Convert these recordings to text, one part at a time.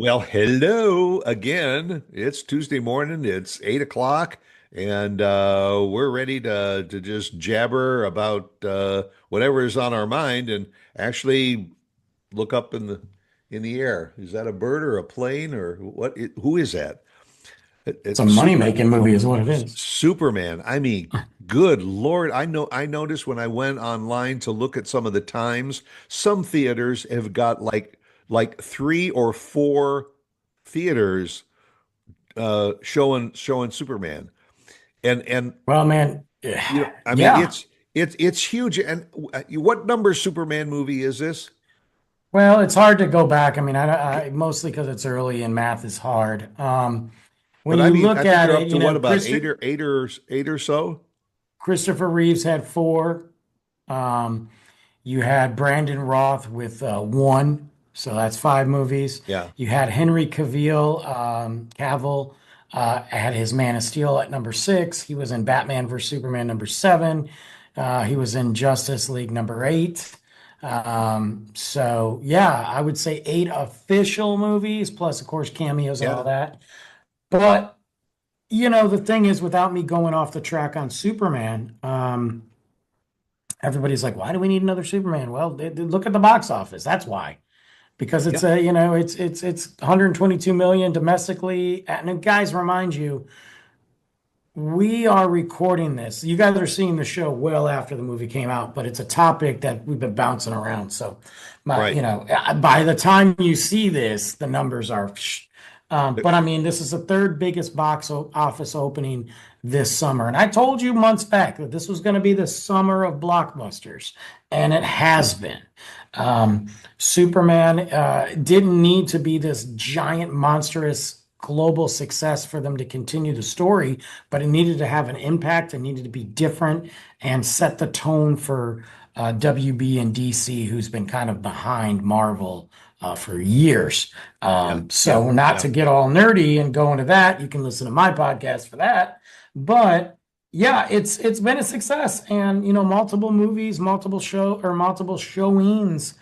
Well, hello again. It's Tuesday morning. It's 8 o'clock, and we're ready to just jabber about whatever is on our mind, and actually look up in the air. Is that a bird or a plane or what? Who is that? It's a Super money-making movie is what it is. Superman. I mean, good Lord. I noticed when I went online to look at some of the times, some theaters have got like three or four theaters showing Superman. And Well, man, I mean yeah. it's huge. And what number Superman movie is this? Well, it's hard to go back. I mean, I mostly because it's early and math is hard. When But I you mean, I look think at you're it, up to what, about eight or so? Christopher Reeves had four. Um, you had Brandon Roth with one, so that's five movies. Yeah. You had Henry Cavill had his Man of Steel at number six. He was in Batman vs Superman number seven. He was in Justice League number eight. So yeah, I would say eight official movies, plus of course cameos and all Yeah. that. But the thing is, without me going off the track on Superman, everybody's like, why do we need another Superman? Well, they look at the box office. That's why. Because Yeah. it's 122 million domestically. And guys, remind you, we are recording this. You guys are seeing the show well after the movie came out, but it's a topic that we've been bouncing around. So, Right. by the time you see this, the numbers are. But I mean, this is the third biggest office opening this summer, and I told you months back that this was going to be the summer of blockbusters, and it has been. Um, Superman didn't need to be this giant, monstrous global success for them to continue the story, but it needed to have an impact. It needed to be different and set the tone for WB and DC, who's been kind of behind Marvel for years. Yeah. Yeah. So not Yeah. to get all nerdy and go into that, you can listen to my podcast for that. But yeah, it's been a success, and multiple movies, multiple showings.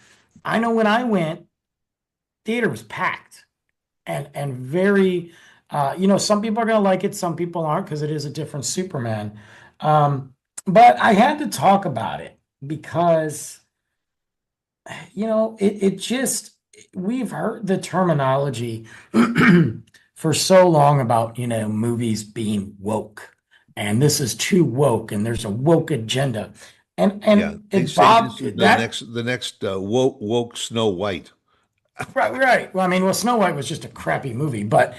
I know when I went, theater was packed and very some people are going to like it, some people aren't, because it is a different Superman. But I had to talk about it because it just, we've heard the terminology for so long about movies being woke, and this is too woke, and there's a woke agenda, and Yeah. and They it say Bob this is that the next woke Snow White. right. Well, I mean, Snow White was just a crappy movie, but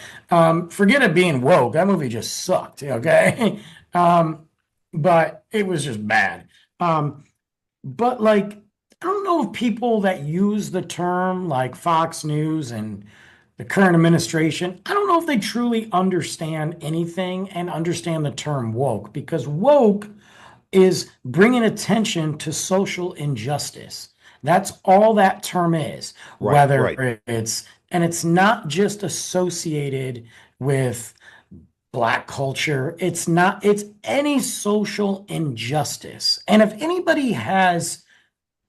forget it being woke. That movie just sucked. Okay, um, but it was just bad. Um, but like, I don't know if people that use the term like Fox News and the current administration, I don't know if they truly understand anything and understand the term woke, because woke is bringing attention to social injustice. That's all that term is, Right. whether Right. and it's not just associated with Black culture. It's any social injustice. And if anybody has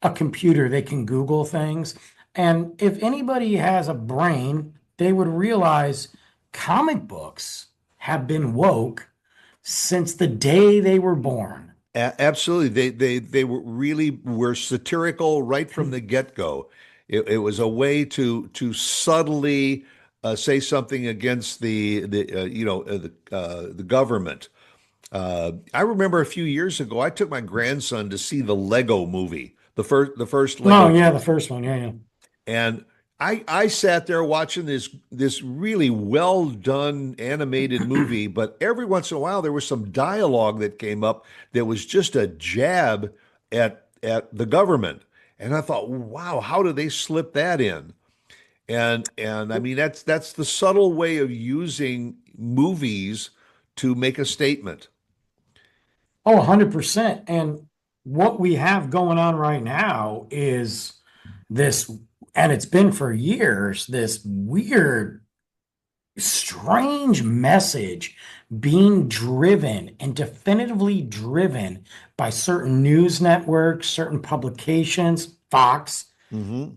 a computer, they can Google things. And if anybody has a brain, they would realize comic books have been woke since the day they were born. Absolutely. They were satirical right from the get-go. It was a way to subtly say something against the government. I remember a few years ago, I took my grandson to see the Lego movie, the first Oh Lego yeah, the movie. first one. Yeah, yeah. And I sat there watching this really well done animated movie, but every once in a while there was some dialogue that came up that was just a jab at the government. And I thought, wow, how do they slip that in? And I mean that's the subtle way of using movies to make a statement. Oh, 100%. And what we have going on right now is this, and it's been for years, this weird, strange message being driven and definitively driven by certain news networks, certain publications, Fox Hmm.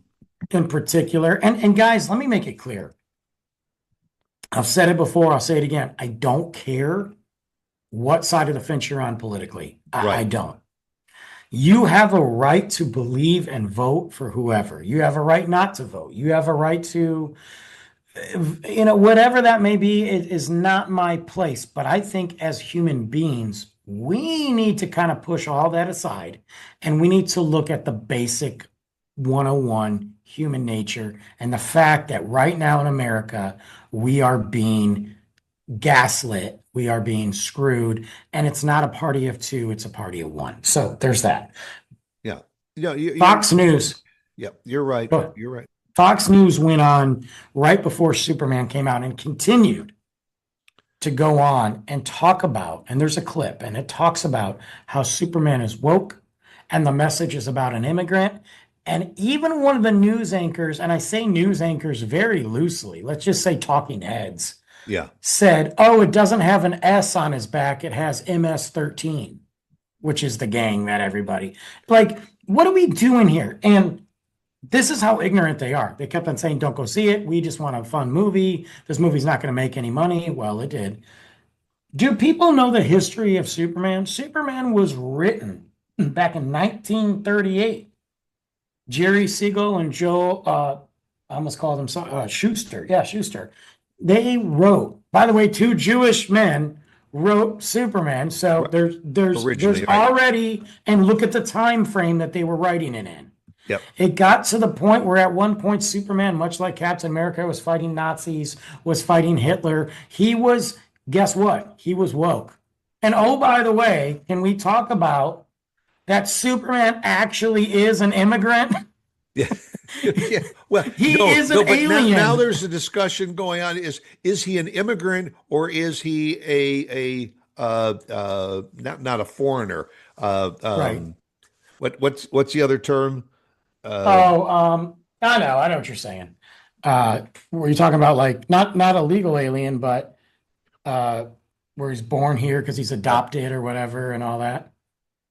in particular. And guys, let me make it clear. I've said it before, I'll say it again. I don't care what side of the fence you're on politically. I Right. don't. You have a right to believe and vote for whoever. You have a right not to vote. You have a right to, whatever that may be, it is not my place. But I think as human beings, we need to kind of push all that aside and we need to look at the basic 101 human nature and the fact that right now in America, we are being gaslit, we are being screwed, and it's not a party of two, it's a party of one. So there's that. Yeah. Yeah. Fox News. Yeah. You're right. Go ahead. You're right. Fox News went on right before Superman came out and continued to go on and talk about, and there's a clip, and it talks about how Superman is woke and the message is about an immigrant. And even one of the news anchors, and I say news anchors very loosely, let's just say talking heads, Yeah. said, oh, it doesn't have an S on his back, it has MS-13, which is the gang that everybody, like, what are we doing here? And this is how ignorant they are. They kept on saying, don't go see it. We just want a fun movie. This movie's not going to make any money. Well, it did. Do people know the history of Superman? Superman was written back in 1938. Jerry Siegel and Joe, I almost called him Schuster. Yeah, Schuster. They wrote, by the way, two Jewish men wrote Superman. So there's Originally, right. already, and look at the time frame that they were writing it in. Yep. It got to the point where at one point Superman, much like Captain America, was fighting Nazis, was fighting Hitler. He was, guess what? He was woke. And oh, by the way, can we talk about that Superman actually is an immigrant? Yeah. Yeah. Well, He no, is no, an but alien. now there's a discussion going on. Is he an immigrant or is he not a foreigner? Right. What's the other term? Uh, Oh, I know what you're saying. Were you talking about like not a legal alien, but uh where he's born here because he's uh, adopted or whatever and all that?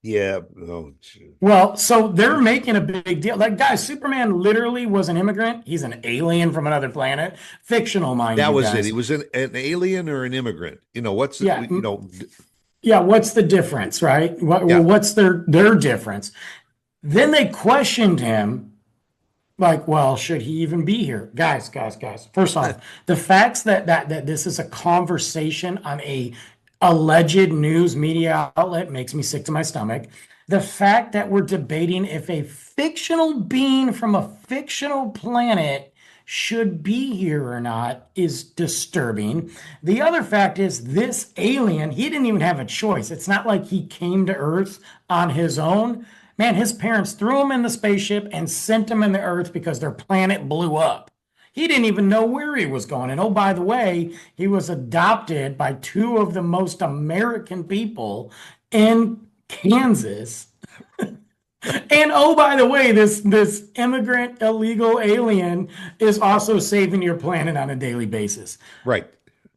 yeah. Oh, shoot. Well, so they're making a big deal. Like, guys, Superman literally was an immigrant. He's an alien from another planet. Fictional, mind That you, was it. He guys. was an alien or an immigrant. Yeah, yeah. What's the difference, right? Yeah. What's their difference? Then they questioned him, like, well, should he even be here? Guys. First off, the facts that this is a conversation on a alleged news media outlet makes me sick to my stomach. The fact that we're debating if a fictional being from a fictional planet should be here or not is disturbing. The other fact is this alien, he didn't even have a choice. It's not like he came to Earth on his own. Man, his parents threw him in the spaceship and sent him in the Earth because their planet blew up. He didn't even know where he was going. And oh, by the way, he was adopted by two of the most American people in Kansas. And oh, by the way, this immigrant illegal alien is also saving your planet on a daily basis. Right.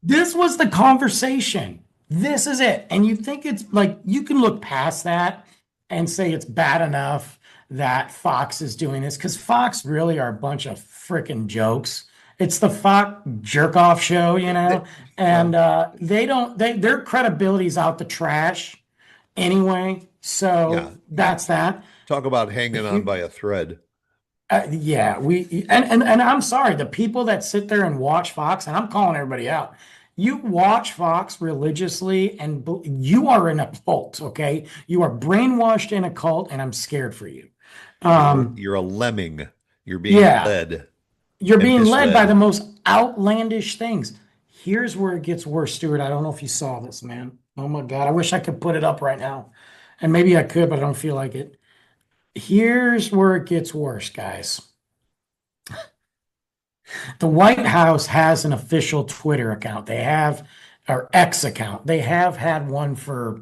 This was the conversation. This is it. And you think it's like you can look past that and say it's bad enough that Fox is doing this because Fox really are a bunch of freaking jokes. It's the Fox jerk off show, Uh, and their credibility's out the trash anyway. So yeah. Yeah. that's that. Talk about hanging on by a thread. Yeah, and I'm sorry, the people that sit there and watch Fox, and I'm calling everybody out. You watch Fox religiously, and you are in a cult. Okay, you are brainwashed in a cult, and I'm scared for you. Um, You're a lemming. You're being yeah, led you're and being led by the misled. most outlandish things. Here's where it gets worse, Stuart. I don't know if you saw this, man. Oh my God, I wish I could put it up right now, and maybe I could, but I don't feel like it. Here's where it gets worse, guys. The White House has an official Twitter account. They have, or X account. They have had one for,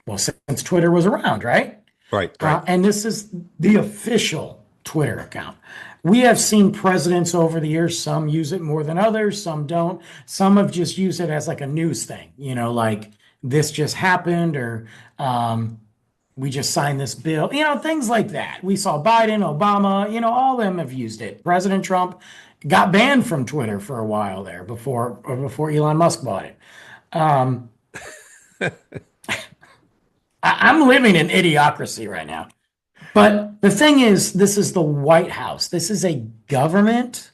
well, since Twitter was around, right? Right. Right. And this is the official Twitter account. We have seen presidents over the years, some use it more than others, some don't. Some have just used it as like a news thing, like this just happened or we just signed this bill, things like that. We saw Biden, Obama, all of them have used it. President Trump got banned from Twitter for a while there before Elon Musk bought it. Um, I'm living in idiocracy right now. But the thing is, this is the White House. This is a government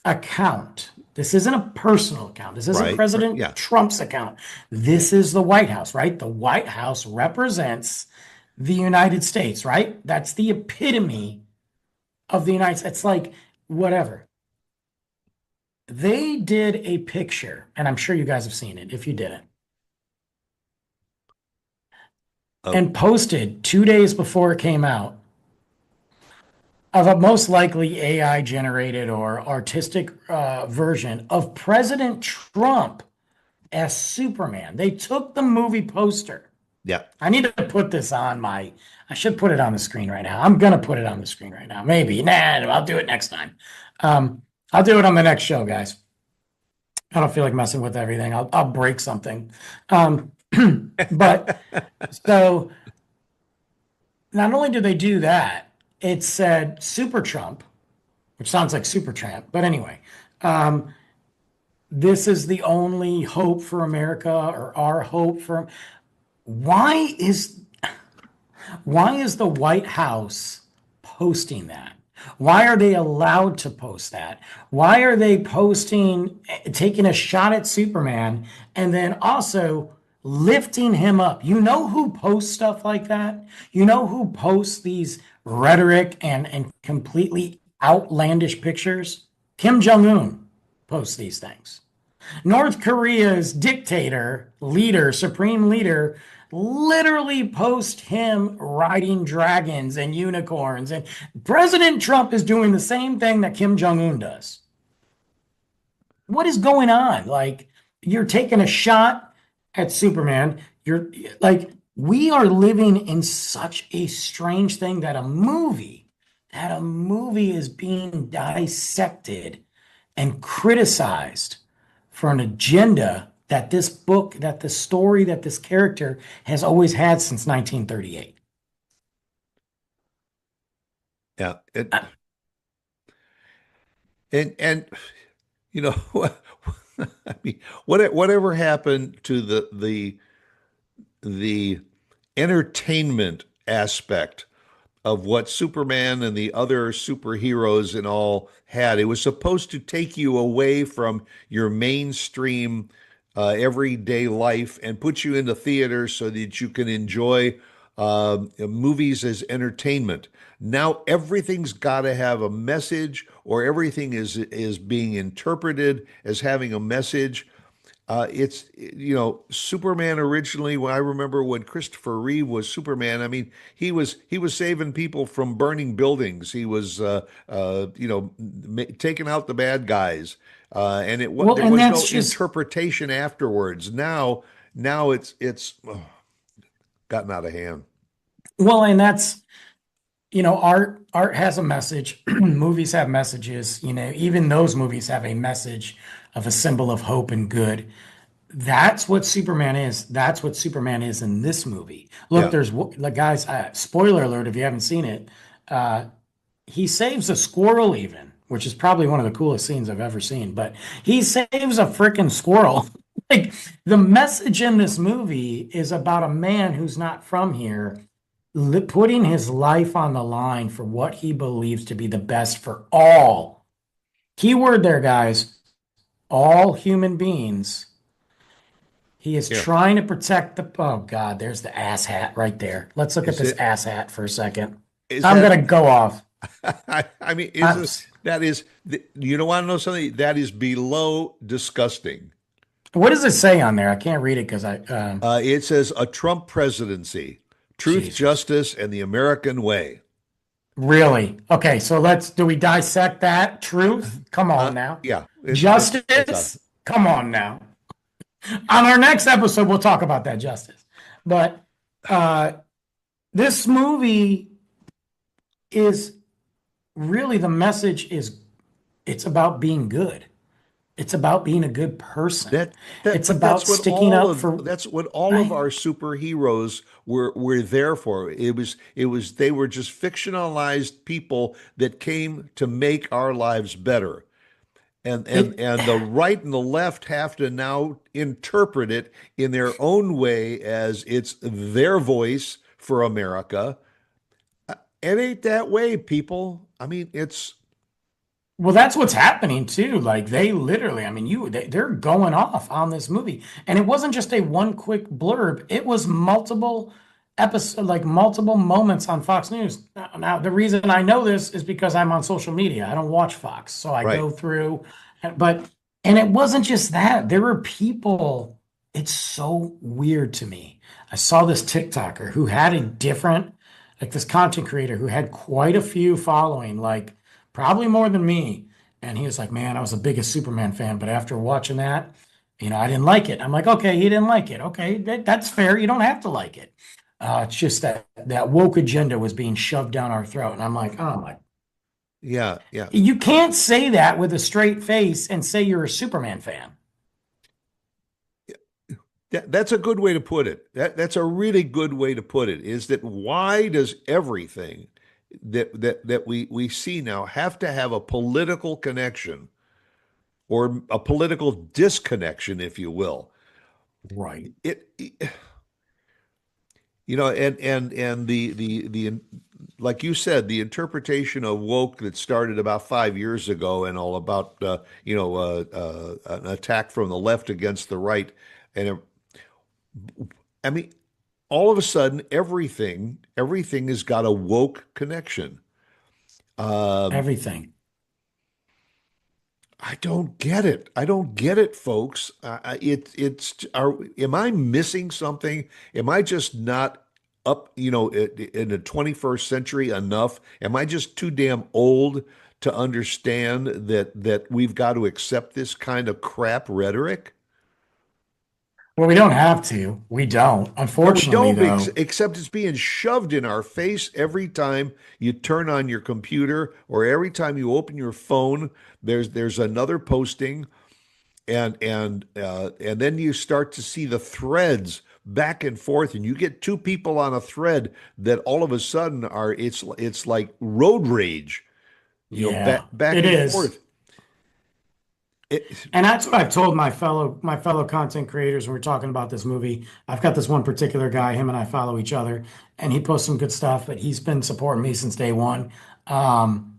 account. This isn't a personal account. This isn't Right. Right. President Yeah. Trump's account. This is the White House, right? The White House represents the United States, right? That's the epitome of the United States. It's like whatever. They did a picture, and I'm sure you guys have seen it if you didn't, Uh, and posted 2 days before it came out of a most likely AI generated or artistic version of President Trump as Superman. They took the movie poster. yeah. I need to put this on I should put it on the screen right now. I'm going to put it on the screen right now. Maybe. Nah, I'll do it next time. I'll do it on the next show, guys. I don't feel like messing with everything. I'll break something. But so not only do they do that, it said Super Trump, which sounds like Super Tramp. But anyway, this is the only hope for America, or our hope for. Why is the White House posting that? Why are they allowed to post that? Why are they taking a shot at Superman and then also lifting him up? You know who posts stuff like that? You know who posts these rhetoric and completely outlandish pictures? Kim Jong-un posts these things. North Korea's supreme leader, literally post him riding dragons and unicorns. And President Trump is doing the same thing that Kim Jong-un does. What is going on? Like, you're taking a shot at Superman. We are living in such a strange thing that a movie is being dissected and criticized for an agenda that this book, that the story, that this character has always had since 1938. Yeah. Uh, And you know, I mean, whatever happened to the entertainment aspect of what Superman and the other superheroes and all had? It was supposed to take you away from your mainstream everyday life and put you into theaters so that you can enjoy movies as entertainment. Now everything's got to have a message, or everything is being interpreted as having a message. It's Superman originally. When I remember when Christopher Reeve was Superman, I mean he was saving people from burning buildings. He was taking out the bad guys, and well, there and was no that's just, interpretation afterwards. Now it's gotten out of hand. well, and that's, art has a message. Movies have messages, even those movies have a message of a symbol of hope and good. That's what Superman is. That's what Superman is in this movie. Look, Yeah, there's the guys. Spoiler alert if you haven't seen it. Uh, he saves a squirrel, even, which is probably one of the coolest scenes I've ever seen. But he saves a freaking squirrel. Like, the message in this movie is about a man who's not from here, putting his life on the line for what he believes to be the best for all. Keyword there, guys. All human beings. He is yeah. trying to protect oh God, there's the ass hat right there. Let's look at Is this it? ass hat for a second. Is I'm that? gonna go off. I mean, I'm, that is? You don't want to know something that is below disgusting. what does it say on there? I can't read it because It says a Trump presidency, truth, Jesus. justice, and the American way. Really? Okay, so do we dissect that? Truth? Come on now. Yeah, it's Justice? Come on now. On our next episode, we'll talk about that justice. But uh, this movie is really, the message is, it's about being good. It's about being a good person. That that It's but about sticking up for, that's what all of right? our superheroes were there for. It was they were just fictionalized people that came to make our lives better. It, And the right and the left have to now interpret it in their own way as it's their voice for America. It ain't that way, people. I mean, it's well, that's what's happening too. Like they literally, I mean, they're going off on this movie, and it wasn't just a one quick blurb. It was multiple episode, like multiple moments on Fox News. Now, the reason I know this is because I'm on social media. I don't watch Fox, so I right. go through. But and it wasn't just that. There were people. It's so weird to me. I saw this TikToker who had a different, like this content creator who had quite a few following, like probably more than me. And he was like, man, I was the biggest Superman fan, but after watching that, I didn't like it. I'm like, okay, he didn't like it. Okay, that's fair. You don't have to like it. It's just that woke agenda was being shoved down our throat. And I'm like, oh my, Yeah, yeah. you can't say that with a straight face and say you're a Superman fan. That's a good way to put it. That's a really good way to put it. Is that why does everything that we see now have to have a political connection or a political disconnection, if you will? Right. It and the like you said, the interpretation of woke that started about 5 years ago and all about an attack from the left against the right, and I mean, all of a sudden, everything has got a woke connection. Um, Everything. I don't get it. I don't get it, folks. Am I missing something? Am I just not up, in the 21st century enough? Am I just too damn old to understand that we've got to accept this kind of crap rhetoric? Well, we don't have to. We don't. No, we Unfortunately, don't, though. except it's being shoved in our face every time you turn on your computer or every time you open your phone. There's another posting, and then you start to see the threads back and forth, and you get two people on a thread that all of a sudden it's like road rage, Yeah, back it and is. forth. It, And that's what I've told my fellow content creators when we're talking about this movie. I've got this one particular guy, him and I follow each other, and he posts some good stuff, but he's been supporting me since day one. Um,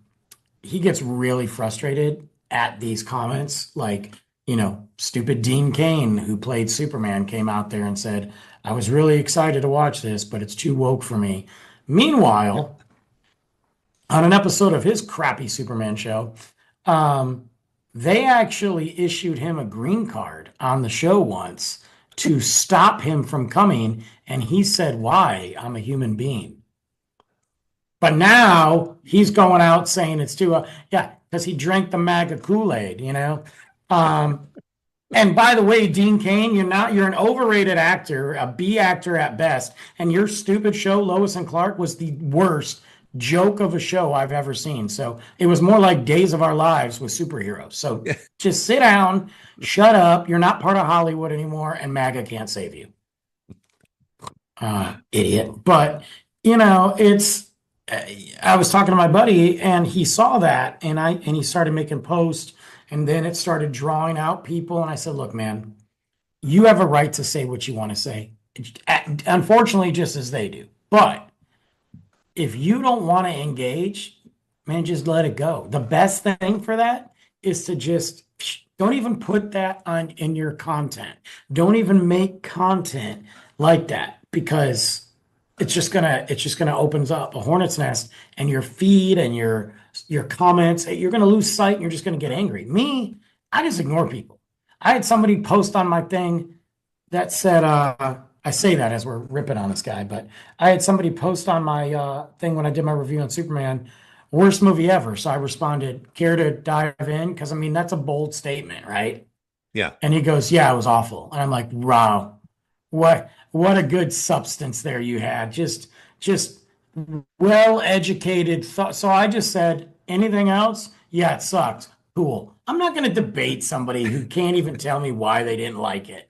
he gets really frustrated at these comments, like, stupid Dean Cain, who played Superman, came out there and said, I was really excited to watch this, but it's too woke for me. yeah. Meanwhile, on an episode of his crappy Superman show, um, they actually issued him a green card on the show once to stop him from coming. And he said, why? I'm a human being. But now he's going out saying it's too, yeah, because he drank the MAGA Kool-Aid. Um, and by the way, Dean Cain, you're an overrated actor, a B actor at best. And your stupid show, Lois and Clark, was the worst joke of a show I've ever seen. So it was more like Days of Our Lives with superheroes. So just sit down, shut up. You're not part of Hollywood anymore, and MAGA can't save you. Idiot. But, it's, I was talking to my buddy and he saw that and he started making posts and then it started drawing out people. And I said, look, man, you have a right to say what you want to say. Unfortunately, just as they do. But if you don't want to engage, man, just let it go. The best thing for that is to just don't even put that on in your content. Don't even make content like that because it's just gonna opens up a hornet's nest and your feed and your comments, you're gonna lose sight and you're just gonna get angry. Me, I just ignore people. I had somebody post on my thing that said, I say that as we're ripping on this guy, but I had somebody post on my thing when I did my review on Superman, worst movie ever. So I responded, care to dive in? Because I mean, that's a bold statement, right? Yeah. And he goes, yeah, it was awful. And I'm like, wow, what a good substance there you had. Just well educated thought. So I just said, anything else? Yeah, it sucked. Cool. I'm not going to debate somebody who can't even tell me why they didn't like it.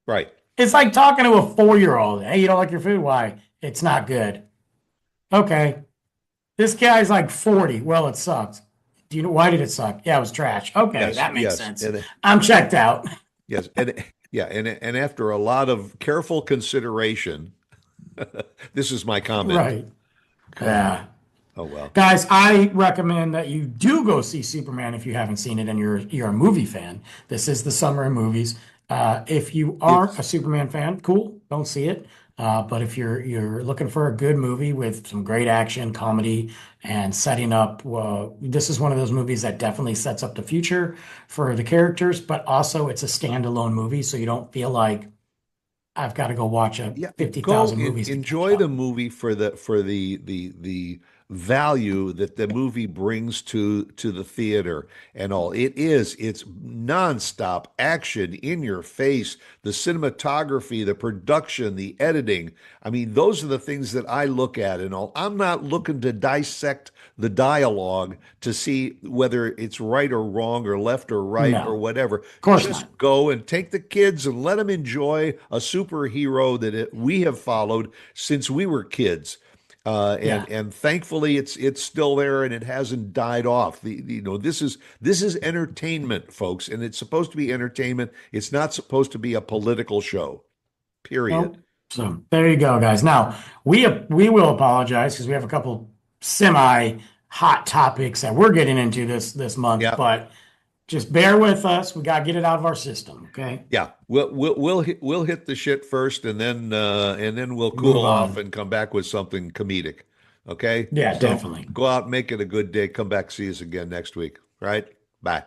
Right. It's like talking to a 4 year old. Hey, you don't like your food? Why? It's not good. Okay. This guy's like 40. Well, it sucked. Do you know why did it suck? Yeah, it was trash. Okay, Yes, that makes yes. sense. I'm checked out. Yes, and yeah, and after a lot of careful consideration, this is my comment. Right. Yeah. Oh well. Guys, I recommend that you do go see Superman if you haven't seen it and you're a movie fan. This is the summer in movies. If you aren't a It's Superman fan, cool, don't see it. But if you're looking for a good movie with some great action, comedy, and setting up, this is one of those movies that definitely sets up the future for the characters, but also it's a standalone movie, so you don't feel like I've got to go watch a Yeah, go 50,000 movies to catch enjoy the up. movie for the value that the movie brings to the theater and all. It's nonstop action in your face, the cinematography, the production, the editing. I mean, those are the things that I look at and all. I'm not looking to dissect the dialogue to see whether it's right or wrong or left or right No, or of whatever. course not. Just go and take the kids and let them enjoy a superhero that we have followed since we were kids. Yeah. And thankfully it's still there and it hasn't died off. This is entertainment, folks, and it's supposed to be entertainment. It's not supposed to be a political show. Period. Nope. So there you go, guys. Now we will apologize because we have a couple semi hot topics that we're getting into this month, Yeah. but just bear with us. We got to get it out of our system. Okay. Yeah, we'll hit the shit first, and then we'll Move cool off on. and come back with something comedic. Okay, Yeah, so definitely. go out, make it a good day. Come back, see us again next week. Right? Bye.